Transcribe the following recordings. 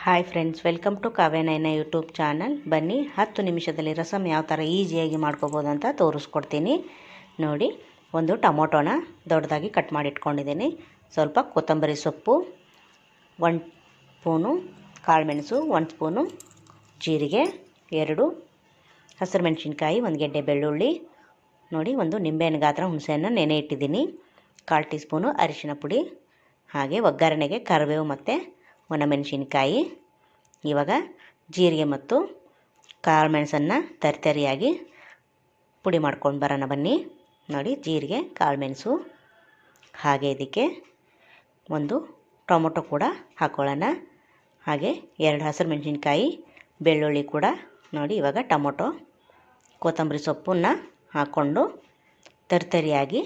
Hi friends, welcome to Kavyanayana YouTube channel. ಬನ್ನಿ 10 ನಿಮಿಷದಲ್ಲಿ ರಸಮ್ ಯಾವ ಥರ ಈಸಿಯಾಗಿ ಮಾಡ್ಕೋಬೋದು ಅಂತ ತೋರಿಸ್ಕೊಡ್ತೀನಿ. ನೋಡಿ, ಒಂದು ಟೊಮೊಟೊನ ದೊಡ್ಡದಾಗಿ ಕಟ್ ಮಾಡಿ ಇಟ್ಕೊಂಡಿದ್ದೀನಿ. ಸ್ವಲ್ಪ ಕೊತ್ತಂಬರಿ ಸೊಪ್ಪು, 1 ಸ್ಪೂನು ಕಾಳುಮೆಣಸು, 1 ಸ್ಪೂನು ಜೀರಿಗೆ, 2 ಹಸಿರು ಮೆಣಸಿನ್ಕಾಯಿ, 1 ಗೆಡ್ಡೆ ಬೆಳ್ಳುಳ್ಳಿ, ನೋಡಿ ಒಂದು ನಿಂಬೆಹಣ್ಣು ಗಾತ್ರ ಹುಣಸೆಹಣ್ಣು ನೆನೆ ಇಟ್ಟಿದ್ದೀನಿ, 1/4 ಟೀ ಸ್ಪೂನು ಅರಿಶಿನ ಪುಡಿ, ಹಾಗೆ ಒಗ್ಗರಣೆಗೆ ಕರಿಬೇವು ಮತ್ತು ಒಣಮೆಣಸಿನ್ಕಾಯಿ. ಇವಾಗ ಜೀರಿಗೆ ಮತ್ತು ಕಾಳುಮೆಣಸನ್ನು ತರಿತರಿಯಾಗಿ ಪುಡಿ ಮಾಡ್ಕೊಂಡು ಬರೋಣ ಬನ್ನಿ. ನೋಡಿ, ಜೀರಿಗೆ, ಕಾಳುಮೆಣಸು, ಹಾಗೆ ಇದಕ್ಕೆ ಒಂದು ಟೊಮೊಟೊ ಕೂಡ ಹಾಕ್ಕೊಳ್ಳೋಣ, ಹಾಗೆ 2 ಹಸಿರು ಮೆಣಸಿನ್ಕಾಯಿ, ಬೆಳ್ಳುಳ್ಳಿ ಕೂಡ. ನೋಡಿ, ಇವಾಗ ಟೊಮೊಟೊ, ಕೊತ್ತಂಬರಿ ಸೊಪ್ಪನ್ನು ಹಾಕ್ಕೊಂಡು ತರಿತರಿಯಾಗಿ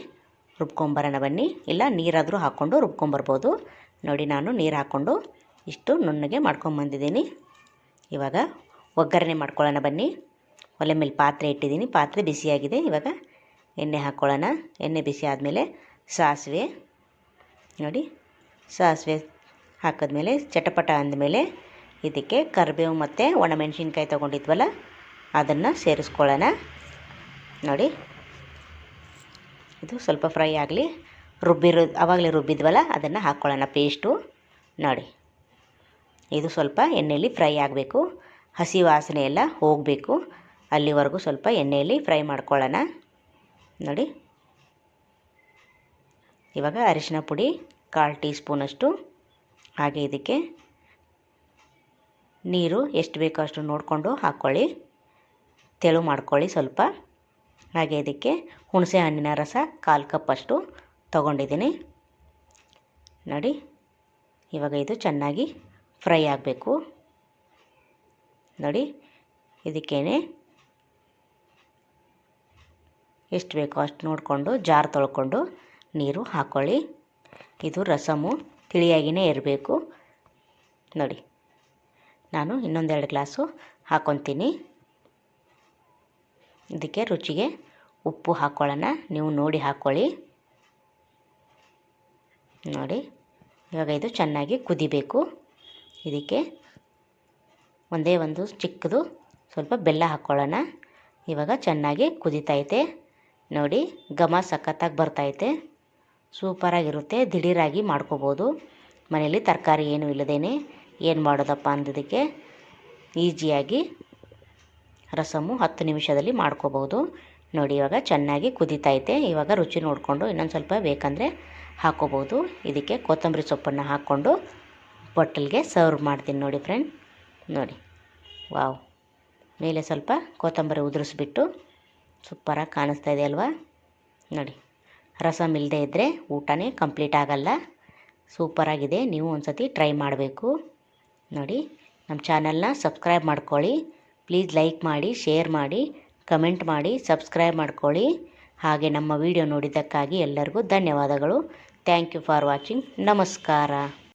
ರುಬ್ಕೊಂಬರೋಣ ಬನ್ನಿ. ಇಲ್ಲ ನೀರಾದರೂ ಹಾಕ್ಕೊಂಡು ರುಬ್ಕೊಂಬರ್ಬೋದು. ನೋಡಿ, ನಾನು ನೀರು ಹಾಕ್ಕೊಂಡು ಇಷ್ಟು ನುಣ್ಣಗೆ ಮಾಡ್ಕೊಂಬಂದಿದ್ದೀನಿ. ಇವಾಗ ಒಗ್ಗರಣೆ ಮಾಡ್ಕೊಳ್ಳೋಣ ಬನ್ನಿ. ಒಲೆ ಮೇಲೆ ಪಾತ್ರೆ ಇಟ್ಟಿದ್ದೀನಿ, ಪಾತ್ರೆ ಬಿಸಿಯಾಗಿದೆ. ಇವಾಗ ಎಣ್ಣೆ ಹಾಕ್ಕೊಳ್ಳೋಣ. ಎಣ್ಣೆ ಬಿಸಿ ಆದಮೇಲೆ ಸಾಸಿವೆ, ನೋಡಿ ಸಾಸಿವೆ ಹಾಕಿದ್ಮೇಲೆ ಚಟಪಟ ಅಂದಮೇಲೆ ಇದಕ್ಕೆ ಕರಿಬೇವು ಮತ್ತು ಒಣಮೆಣಸಿನ್ಕಾಯಿ ತೊಗೊಂಡಿದ್ವಲ್ಲ ಅದನ್ನು ಸೇರಿಸ್ಕೊಳ್ಳೋಣ. ನೋಡಿ, ಇದು ಸ್ವಲ್ಪ ಫ್ರೈ ಆಗಲಿ. ಆವಾಗಲೇ ರುಬ್ಬಿದ್ವಲ್ಲ ಅದನ್ನು ಹಾಕ್ಕೊಳ್ಳೋಣ ಪೇಸ್ಟು. ನೋಡಿ, ಇದು ಸ್ವಲ್ಪ ಎಣ್ಣೆಯಲ್ಲಿ ಫ್ರೈ ಆಗಬೇಕು, ಹಸಿ ವಾಸನೆ ಎಲ್ಲ ಹೋಗಬೇಕು, ಅಲ್ಲಿವರೆಗೂ ಸ್ವಲ್ಪ ಎಣ್ಣೆಯಲ್ಲಿ ಫ್ರೈ ಮಾಡ್ಕೊಳ್ಳೋಣ. ನೋಡಿ, ಇವಾಗ ಅರಿಶಿನ ಪುಡಿ 1/4 ಟೀ ಸ್ಪೂನಷ್ಟು, ಹಾಗೆ ಇದಕ್ಕೆ ನೀರು ಎಷ್ಟು ಬೇಕೋ ಅಷ್ಟು ನೋಡಿಕೊಂಡು ಹಾಕ್ಕೊಳ್ಳಿ, ತೆಳು ಮಾಡ್ಕೊಳ್ಳಿ ಸ್ವಲ್ಪ. ಹಾಗೆ ಇದಕ್ಕೆ ಹುಣಸೆ ಹಣ್ಣಿನ ರಸ 1/4 ಕಪ್ಪಷ್ಟು ತೊಗೊಂಡಿದ್ದೀನಿ. ನೋಡಿ, ಇವಾಗ ಇದು ಚೆನ್ನಾಗಿ ಫ್ರೈ ಆಗಬೇಕು. ನೋಡಿ, ಇದಕ್ಕೇನೆ ಎಷ್ಟು ಬೇಕೋ ಅಷ್ಟು ನೋಡಿಕೊಂಡು ಜಾರ್ ತೊಳ್ಕೊಂಡು ನೀರು ಹಾಕ್ಕೊಳ್ಳಿ. ಇದು ರಸಮು ತಿಳಿಯಾಗಿಯೇ ಇರಬೇಕು. ನೋಡಿ, ನಾನು ಇನ್ನೊಂದು 2 ಗ್ಲಾಸು ಹಾಕ್ಕೊತೀನಿ. ಇದಕ್ಕೆ ರುಚಿಗೆ ಉಪ್ಪು ಹಾಕ್ಕೊಳ್ಳೋಣ, ನೀವು ನೋಡಿ ಹಾಕ್ಕೊಳ್ಳಿ. ನೋಡಿ, ಇವಾಗ ಇದು ಚೆನ್ನಾಗಿ ಕುದಿಬೇಕು. ಇದಕ್ಕೆ ಒಂದೇ ಒಂದು ಚಿಕ್ಕದು ಸ್ವಲ್ಪ ಬೆಲ್ಲ ಹಾಕ್ಕೊಳ್ಳೋಣ. ಇವಾಗ ಚೆನ್ನಾಗಿ ಕುದೀತೈತೆ. ನೋಡಿ, ಘಮ ಸಖತ್ತಾಗಿ ಬರ್ತೈತೆ, ಸೂಪರಾಗಿರುತ್ತೆ. ದಿಢೀರಾಗಿ ಮಾಡ್ಕೋಬೋದು ಮನೇಲಿ, ತರಕಾರಿ ಏನೂ ಇಲ್ಲದೇನೆ. ಏನು ಮಾಡೋದಪ್ಪ ಅಂದದಕ್ಕೆ ಈಸಿಯಾಗಿ ರಸಮು 10 ನಿಮಿಷದಲ್ಲಿ ಮಾಡ್ಕೋಬೋದು. ನೋಡಿ, ಇವಾಗ ಚೆನ್ನಾಗಿ ಕುದೀತೈತೆ. ಇವಾಗ ರುಚಿ ನೋಡಿಕೊಂಡು ಇನ್ನೊಂದು ಸ್ವಲ್ಪ ಬೇಕಂದರೆ ಹಾಕ್ಕೋಬೋದು. ಇದಕ್ಕೆ ಕೊತ್ತಂಬರಿ ಸೊಪ್ಪನ್ನು ಹಾಕ್ಕೊಂಡು ಬಟ್ಟಲಿಗೆ ಸರ್ವ್ ಮಾಡ್ತೀನಿ. ನೋಡಿ ಫ್ರೆಂಡ್, ನೋಡಿ, ವಾವ್, ಮೇಲೆ ಸ್ವಲ್ಪ ಕೊತ್ತಂಬರಿ ಉದುರಿಸ್ಬಿಟ್ಟು ಸೂಪರಾಗಿ ಕಾಣಿಸ್ತಾ ಇದೆ ಅಲ್ವಾ. ನೋಡಿ, ರಸಮ್ ಇಲ್ಲದೆ ಇದ್ದರೆ ಊಟನೇ ಕಂಪ್ಲೀಟ್ ಆಗಲ್ಲ. ಸೂಪರಾಗಿದೆ, ನೀವು ಒಂದು ಸತಿ ಟ್ರೈ ಮಾಡಬೇಕು. ನೋಡಿ, ನಮ್ಮ ಚಾನಲ್ನ ಸಬ್ಸ್ಕ್ರೈಬ್ ಮಾಡ್ಕೊಳ್ಳಿ ಪ್ಲೀಸ್. ಲೈಕ್ ಮಾಡಿ, ಶೇರ್ ಮಾಡಿ, ಕಮೆಂಟ್ ಮಾಡಿ, ಸಬ್ಸ್ಕ್ರೈಬ್ ಮಾಡ್ಕೊಳ್ಳಿ. ಹಾಗೆ ನಮ್ಮ ವಿಡಿಯೋ ನೋಡಿದ್ದಕ್ಕಾಗಿ ಎಲ್ಲರಿಗೂ ಧನ್ಯವಾದಗಳು. Thank you for watching. ನಮಸ್ಕಾರ.